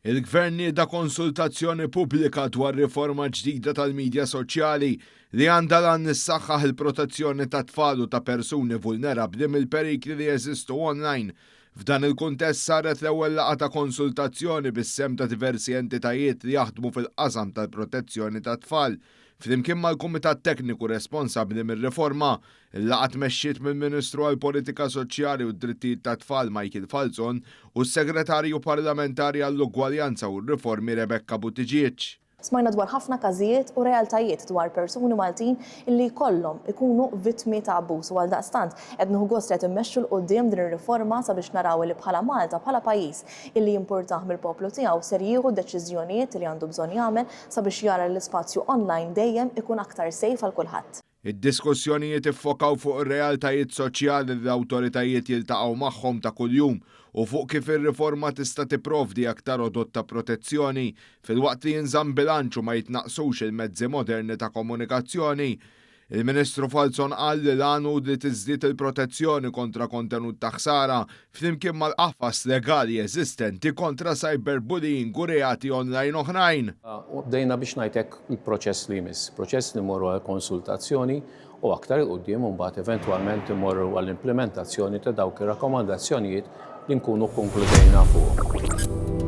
Il-Gvern nieda konsultazzjoni pubblika dwar riforma ġdida tal-midja soċjali li għandha lan tissaħħaħ il-protezzjoni tat-tfal u ta' persuni vulnerabbli mill-perikli li jeżistu onlajn. F'dan il-kuntest saret l-ewwel laqgħa ta' konsultazzjoni bis-sem ta' diversi entitajiet li jaħdmu fil-qasam tal-protezzjoni tat-tfal. Flimkien mal-Kumitat Tekniku responsabbli mir-riforma, il-laqgħa tmexxiet mill-Ministru għall-Politika Soċjali u d-Drittijiet tat-Tfal Michael Falzon u s-Segretarju Parlamentari għall-Ugwaljanza u r-Riformi Rebecca Buttigieg. Smajna dwar ħafna każijiet u realtajiet dwar persuni Maltin illi jkollhom ikunu vittmi ta' abbuż u għaldaqstant qed nieħu gost qed immexxu l quddiem din ir-riforma sabiex naraw li bħala Malta bħala pajjiż illi jimpurtah mill-poplu tiegħu ser jieħu deċiżjonijiet li għandu bżonn jagħmel sabiex jara l-ispazju online dejjem ikun aktar safe għal kulħadd. Id-diskussjonijiet iffokaw fuq ir-realtajiet soċjali li l-awtoritajiet jiltaqgħu magħhom ta' kuljum u fuq kif ir-riforma tista' tipprovdi aktar odott ta' protezzjoni filwaqt li jinżamm bilanċ u ma jitnaqsux il-mezzi moderni ta' komunikazzjoni. Il-Ministru Falzon qal li l-għanu li tiżdied il-protezzjoni kontra kontenut ta' ħsara flimkien mal-qafas legali eżistenti kontra cyberbullying u reati online oħrajn. Bdejna biex ngħidlek il-proċess li jmiss, proċess li morru għal konsultazzjoni u aktar il-qudiem u mbagħad eventwalment imorru għall implementazzjoni ta' dawk ir-rakkomandazzjonijiet li nkunu konkludejna fuq.